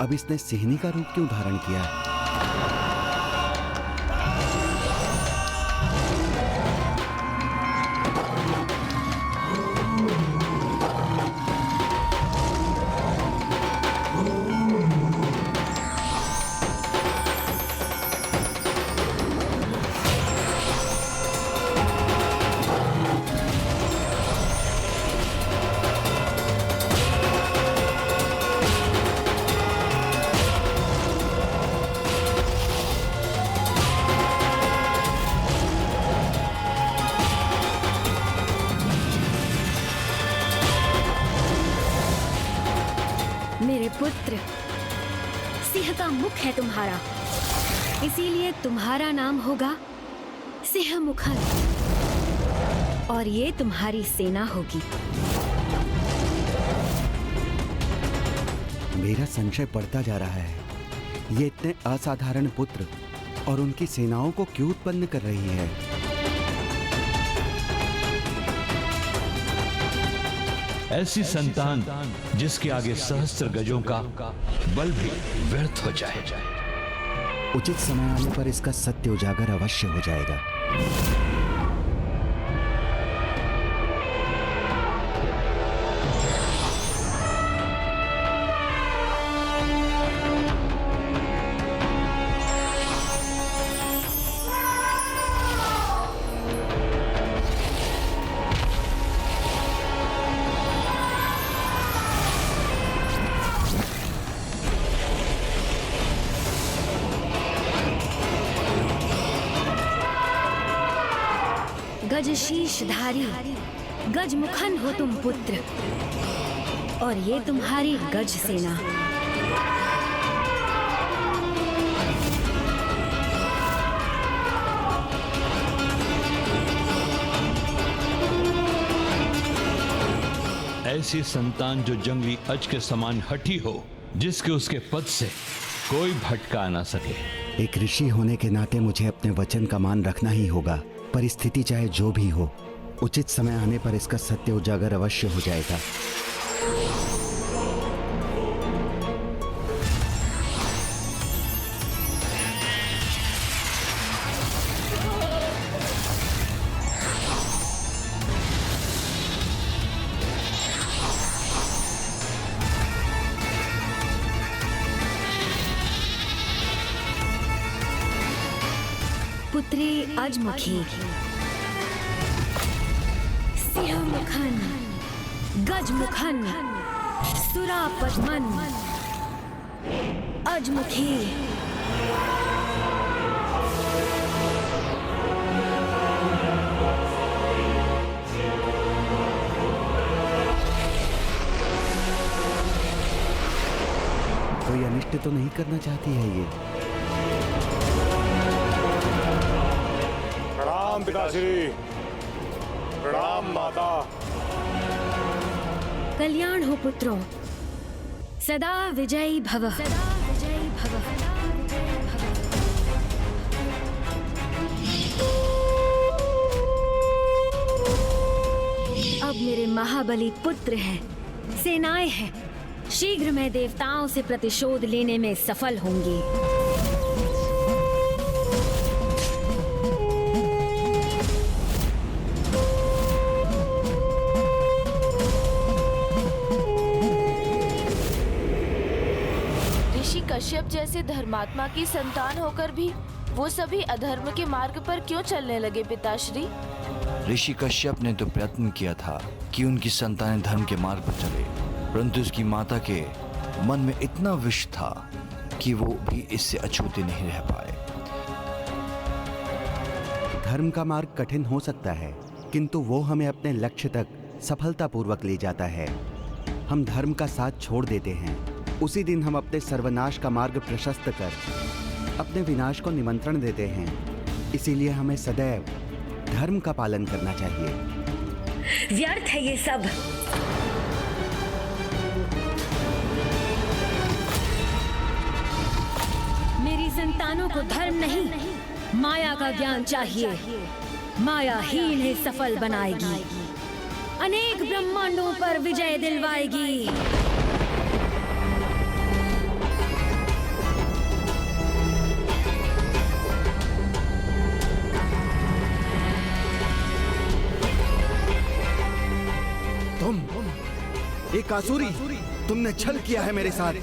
अब इसने सिंहनी का रूप क्यों धारण किया? मेरे पुत्र, सिंह का मुख है तुम्हारा, इसीलिए तुम्हारा नाम होगा सिंहमुखन और ये तुम्हारी सेना होगी। मेरा संशय बढ़ता जा रहा है। ये इतने असाधारण पुत्र और उनकी सेनाओं को क्यों उत्पन्न कर रही है? ऐसी संतान जिसके आगे सहस्त्र गजों का बल भी व्यर्थ हो जाए। उचित समय आने पर इसका सत्य उजागर अवश्य हो जाएगा। गज शीशधारी गजमुखन हो तुम पुत्र और ये तुम्हारी गज सेना। ऐसी संतान जो जंगली अज के समान हठी हो, जिसके उसके पद से कोई भटका ना सके। एक ऋषि होने के नाते मुझे अपने वचन का मान रखना ही होगा। परिस्थिति चाहे जो भी हो, उचित समय आने पर इसका सत्य उजागर अवश्य हो जाएगा। पुत्री अजमुखी, सिंहमुखन, गजमुखन, सुरापद्मन, अजमुखी। कोई अनिष्ट तो नहीं करना चाहती है ये? प्रणाम पिताश्री, प्रणाम माता। कल्याण हो पुत्रों, सदा विजयी भव। सदा विजयी भव। अब मेरे महाबली पुत्र हैं, सेनाएं हैं। शीघ्र मैं देवताओं से प्रतिशोध लेने में सफल होंगी। कश्यप जैसे धर्मात्मा की संतान होकर भी वो सभी अधर्म के मार्ग पर क्यों चलने लगे पिताश्री? ऋषि कश्यप ने तो प्रयत्न किया था कि उनकी संतानें धर्म के मार्ग पर चले, परंतु उसकी माता के मन में इतना विष था कि वो भी इससे अछूते नहीं रह पाए। धर्म का मार्ग कठिन हो सकता है, किंतु वो हमें अपने लक्ष्य तक सफलतापूर्वक ले जाता है। हम धर्म का साथ छोड़ देते हैं, उसी दिन हम अपने सर्वनाश का मार्ग प्रशस्त कर अपने विनाश को निमंत्रण देते हैं। इसीलिए हमें सदैव धर्म का पालन करना चाहिए। व्यर्थ है ये सब। मेरी संतानों को धर्म नहीं, माया का ज्ञान चाहिए। माया ही इन्हें सफल बनाएगी, अनेक ब्रह्मांडों पर विजय दिलवाएगी। एक आसुरी, तुमने छल किया है मेरे साथ।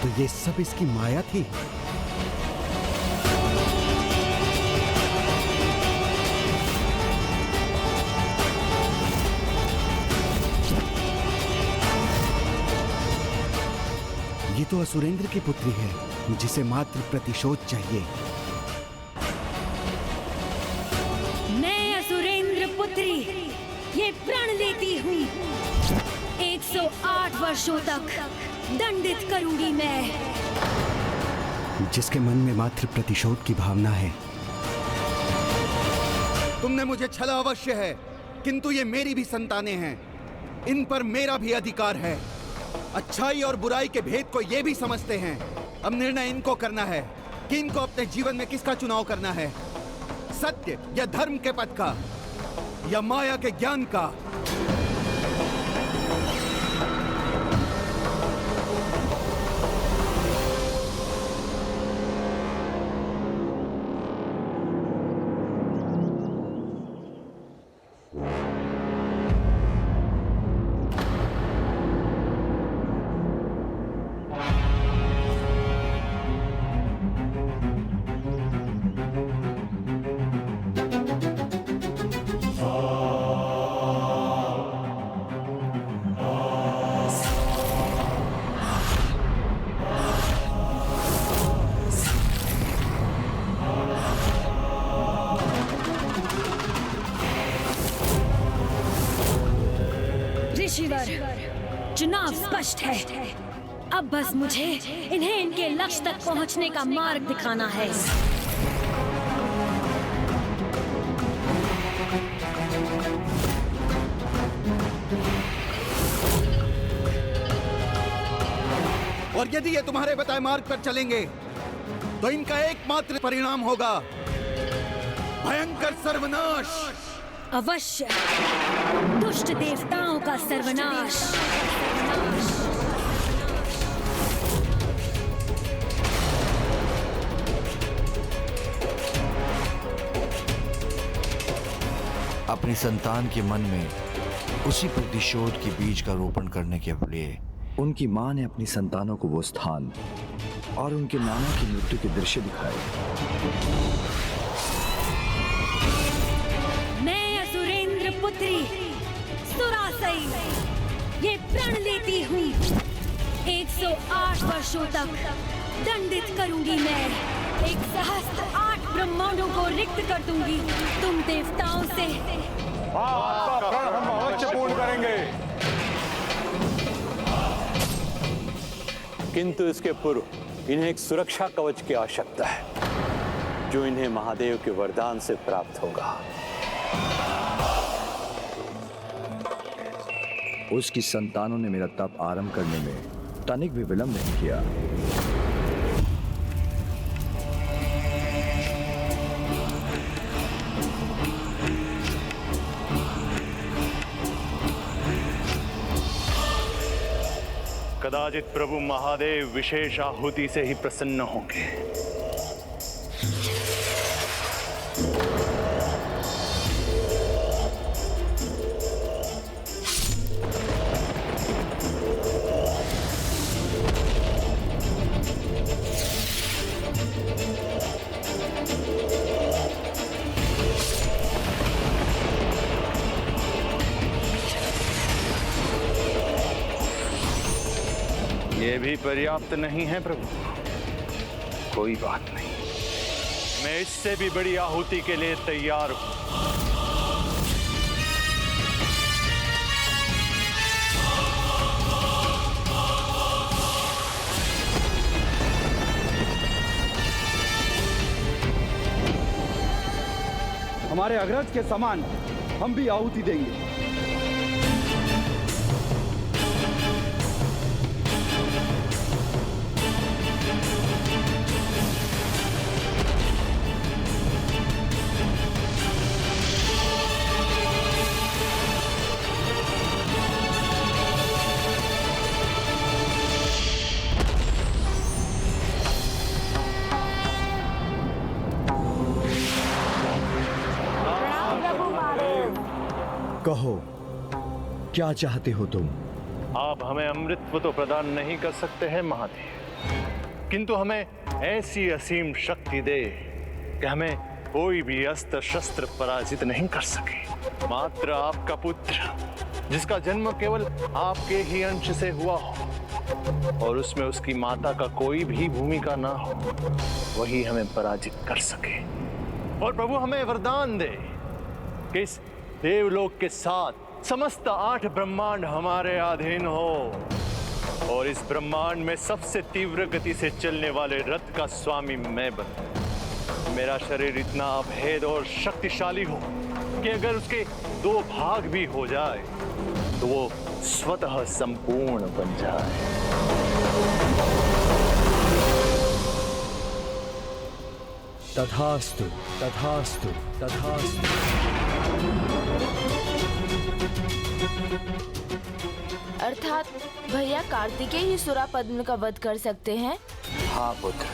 तो ये सब इसकी माया थी। ये तो असुरेंद्र की पुत्री है जिसे मात्र प्रतिशोध चाहिए। मैं असुरेंद्र पुत्री ये प्रण लेती हूँ। 108 वर्षों तक दंडित करूंगी मैं। जिसके मन में मात्र प्रतिशोध की भावना है। तुमने मुझे छला अवश्य है, किंतु ये मेरी भी संतानें हैं। इन पर मेरा भी अधिकार है। अच्छाई और बुराई के भेद को ये भी समझते हैं। अब निर्णय इनको करना है कि इनको अपने जीवन में किसका चुनाव करना है, सत्य या धर्म के पथ का, या माया के ज्ञान का। ऋषिवर, चुनाव स्पष्ट है। अब बस मुझे इन्हें इनके लक्ष्य तक पहुंचने का मार्ग दिखाना है। और यदि ये तुम्हारे बताए मार्ग पर चलेंगे तो इनका एकमात्र परिणाम होगा भयंकर सर्वनाश। अवश्य, दुष्ट देवताओं का सर्वनाश। अपनी संतान के मन में उसी प्रतिशोध के बीज का रोपण करने के लिए उनकी मां ने अपनी संतानों को वो स्थान और उनके नाना की मृत्यु के दृश्य दिखाए। पुत्री सुरासई ये प्रण लेती हूँ। 108 वर्षों तक दंडित करूंगी मैं। 108 ब्रह्मांडों को रिक्त कर दूंगी तुम देवताओं से। आपका प्रण हम अवश्य पूर्ण करेंगे, किंतु इसके पूर्व इन्हें एक सुरक्षा कवच की आवश्यकता है, जो इन्हें महादेव के वरदान से प्राप्त होगा। उसकी संतानों ने मेरा तप आरंभ करने में तनिक भी विलंब नहीं किया। कदाचित प्रभु महादेव विशेष आहुति से ही प्रसन्न होंगे। ये भी पर्याप्त नहीं है प्रभु। कोई बात नहीं, मैं इससे भी बड़ी आहुति के लिए तैयार हूं। हमारे अग्रज के समान हम भी आहुति देंगे। कहो, क्या चाहते हो तुम? आप हमें अमृतत्व तो प्रदान नहीं कर सकते हैं महादेव, किंतु हमें ऐसी असीम शक्ति दे कि हमें कोई भी अस्त्र शस्त्र पराजित नहीं कर सके। मात्र आपका पुत्र, जिसका जन्म केवल आपके ही अंश से हुआ हो और उसमें उसकी माता का कोई भी भूमिका ना हो, वही हमें पराजित कर सके। और प्रभु हमें वरदान दे कि इस देवलोक के साथ समस्त 8 ब्रह्मांड हमारे अधीन हो और इस ब्रह्मांड में सबसे तीव्र गति से चलने वाले रथ का स्वामी मैं बनूं। मेरा शरीर इतना अभेद और शक्तिशाली हो कि अगर उसके 2 भाग भी हो जाए तो वो स्वतः संपूर्ण बन जाए। तथास्तु, तथास्तु, तथास्तु। अर्थात भैया कार्तिकेय ही सुरापद्म का वध कर सकते हैं? हाँ पुत्र।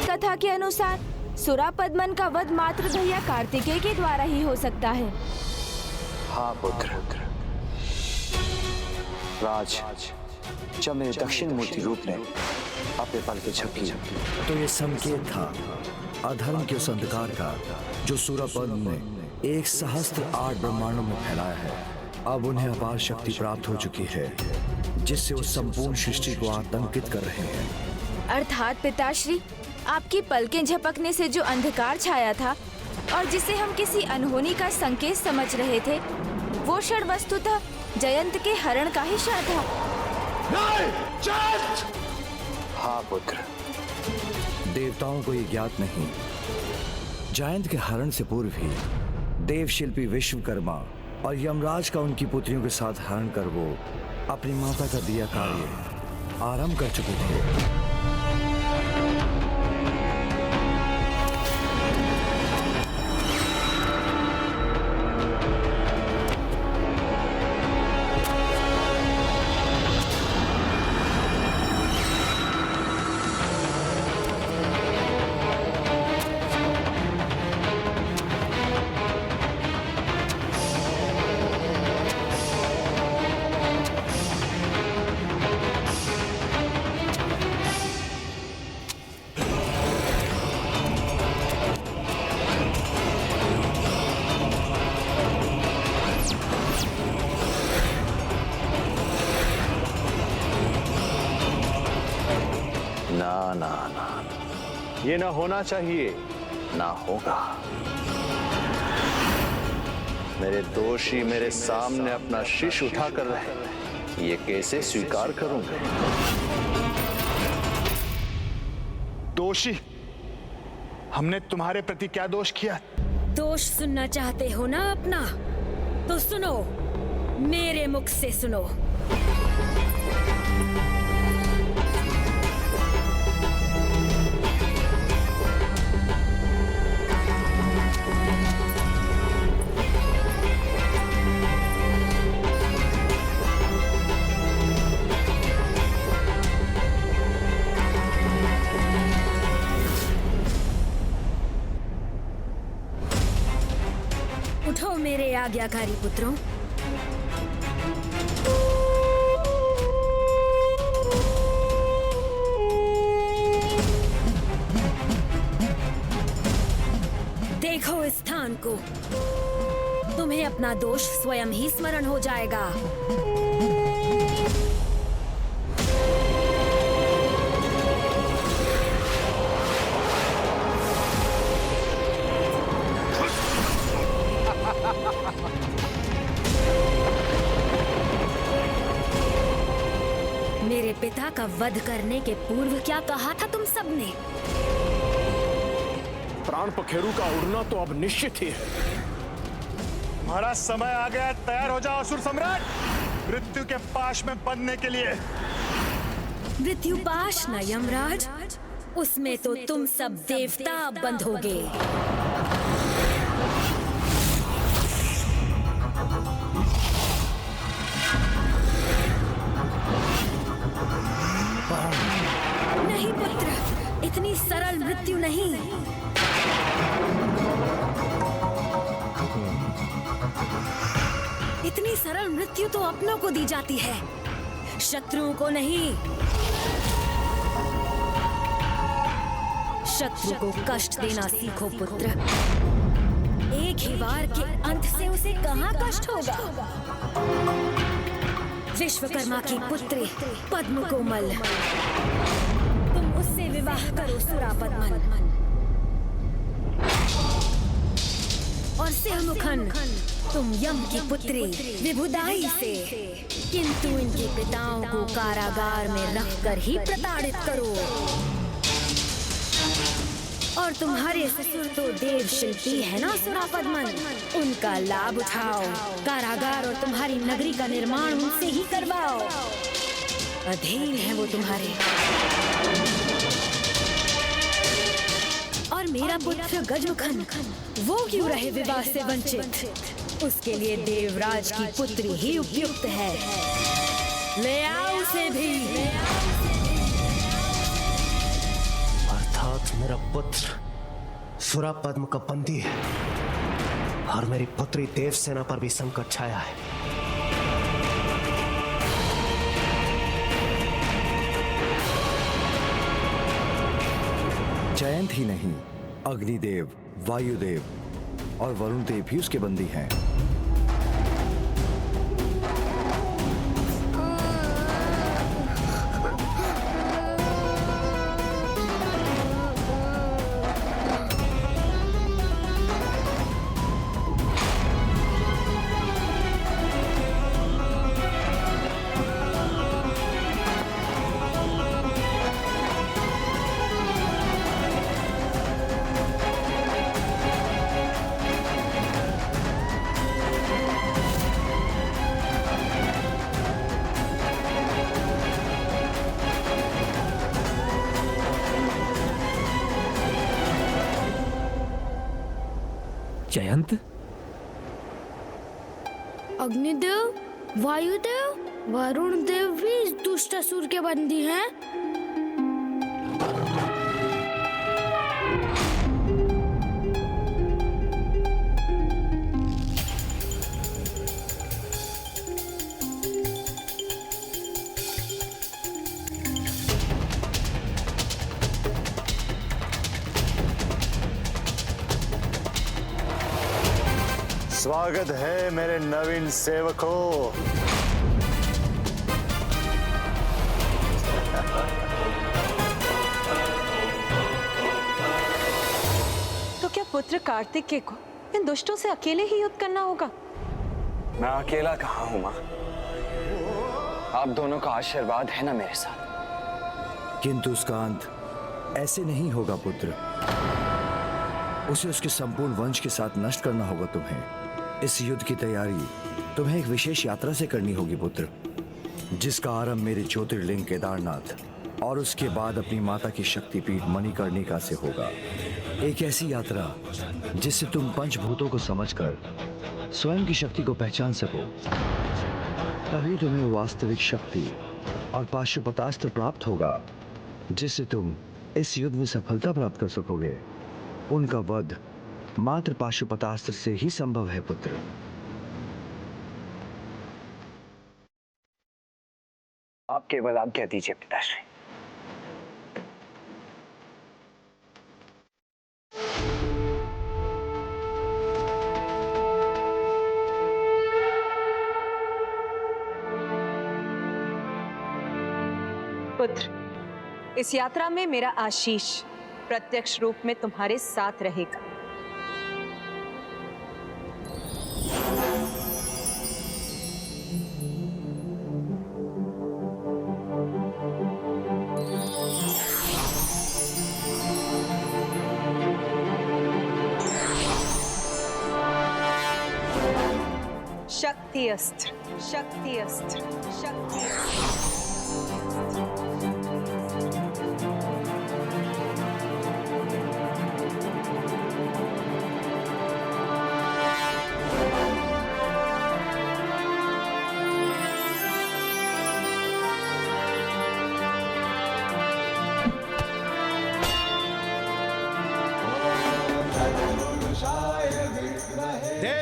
कथा के अनुसार सुरापद्मन का वध मात्र भैया कार्तिकेय के द्वारा ही हो सकता है। हाँ पुत्र। राज, जब मेरे दक्षिण मूर्ति रूप ने अपने पल के झपकी, तो ये संकेत था अधर्म के उस अंधकार का जो सूरपद्म ने 1 सहस्त्र 8 ब्रह्मांडों में फैलाया है। अब उन्हें अपार शक्ति प्राप्त हो चुकी है, जिससे वो संपूर्ण सृष्टि को आतंकित कर रहे हैं। अर्थात पिताश्री, आपकी पलकें झपकने से जो अंधकार छाया था और जिसे हम किसी अनहोनी का संकेत समझ रहे थे, वो क्षण वस्तुतः जयंत के हरण का ही क्षण था। हाँ पुत्र। देवताओं को ये ज्ञात नहीं, जयंत के हरण से पूर्व ही देव शिल्पी विश्वकर्मा और यमराज का उनकी पुत्रियों के साथ हरण कर वो अपनी माता का दिया कार्य आरंभ कर चुके थे। ये ना होना चाहिए, ना होगा। मेरे दोषी मेरे सामने अपना शीश उठाकर रहे, ये कैसे स्वीकार करूंगा? दोषी? हमने तुम्हारे प्रति क्या दोष किया? दोष सुनना चाहते हो ना अपना? तो सुनो, मेरे मुख से सुनो। उठो मेरे आज्ञाकारी पुत्रों। देखो इस स्थान को, तुम्हें अपना दोष स्वयं ही स्मरण हो जाएगा। मेरे पिता का वध करने के पूर्व क्या कहा था तुम सबने? प्राण पखेरु का उड़ना तो अब निश्चित ही है। हमारा समय आ गया, तैयार हो जाओ असुर सम्राट, मृत्यु के पाश में बंधने के लिए। मृत्यु पाश न यमराज, उसमें तो तुम सब देवता बंधोगे। नहीं पुत्र, इतनी सरल मृत्यु नहीं। इतनी सरल मृत्यु तो अपनों को दी जाती है, शत्रुओं को नहीं। शत्रु को कष्ट देना सीखो पुत्र। एक ही वार के अंत से उसे कहाँ कष्ट होगा। विश्वकर्मा की पुत्री पद्म कोमल, तुम उससे विवाह करो सुरापद्मन। और सिंहमुखन, तुम यम की पुत्री विभुदाई से। किंतु इनके पिताओं को कारागार में रखकर ही प्रताड़ित करो। और तुम्हारे ससुर तो देव शिल्पी है ना सुरापद्मन, उनका लाभ उठाओ। कारागार और तुम्हारी नगरी का निर्माण उनसे ही करवाओ। अधीन है वो तुम्हारे। और मेरा पुत्र गजमुखन, वो क्यों रहे विवाह से वंचित? उसके लिए देवराज की पुत्री ही उपयुक्त है। ले आओ उसे भी। अर्थात मेरा पुत्र सुरापद्म का बंदी है और मेरी पुत्री देवसेना पर भी संकट छाया है। जयंत ही नहीं, अग्निदेव, वायुदेव और वरुण देव भी उसके बंदी हैं। जयंत, अग्निदेव, वायुदेव, वरुण देव भी इस दुष्ट असुर के बंदी हैं। स्वागत है मेरे नवीन सेवकों। तो क्या पुत्र कार्तिकेय को इन दुष्टों से अकेले ही युद्ध करना होगा? मैं अकेला कहाँ हूँ माँ? आप दोनों का आशीर्वाद है ना मेरे साथ। किंतु उसका अंत ऐसे नहीं होगा पुत्र। उसे उसके संपूर्ण वंश के साथ नष्ट करना होगा तुम्हें। इस युद्ध की तैयारी तुम्हें एक विशेष यात्रा से करनी होगी पुत्र, जिसका आरंभ मेरे ज्योतिर्लिंग केदारनाथ और उसके बाद अपनी माता की शक्तिपीठ मणिकर्णिका से होगा। एक ऐसी यात्रा जिससे तुम पंचभूतों को समझकर स्वयं की शक्ति को पहचान सको। तभी तुम्हें वास्तविक शक्ति और पाशुपतास्त्र प्राप्त होगा, जिससे तुम इस युद्ध में सफलता प्राप्त कर सकोगे। उनका वध मात्र पाशुपतास्त्र से ही संभव है पुत्र। आप केवल आज्ञा दीजिए पिताश्री। पुत्र, इस यात्रा में मेरा आशीष प्रत्यक्ष रूप में तुम्हारे साथ रहेगा। शक्ति अस्त्र, शक्ति अस्त्र, शक्ति अस्त्र।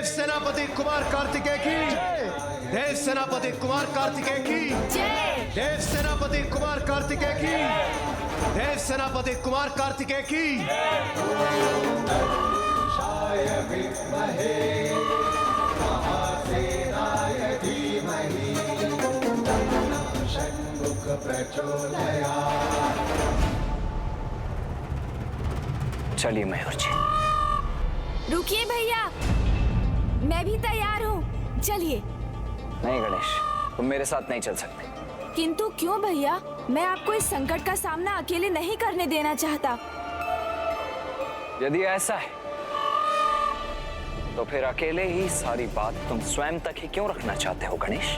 देव सेनापति कुमार कार्तिकेय की देव सेनापति कुमार कार्तिकेय की देव सेनापति कुमार कार्तिकेय की देव सेनापति कुमार कार्तिकेय की चलिए मयूर जी। रुकिए भैया, मैं भी तैयार हूँ, चलिए। नहीं गणेश, तुम मेरे साथ नहीं चल सकते। किंतु क्यों भैया? मैं आपको इस संकट का सामना अकेले नहीं करने देना चाहता। यदि ऐसा है तो फिर अकेले ही सारी बात तुम स्वयं तक ही क्यों रखना चाहते हो गणेश?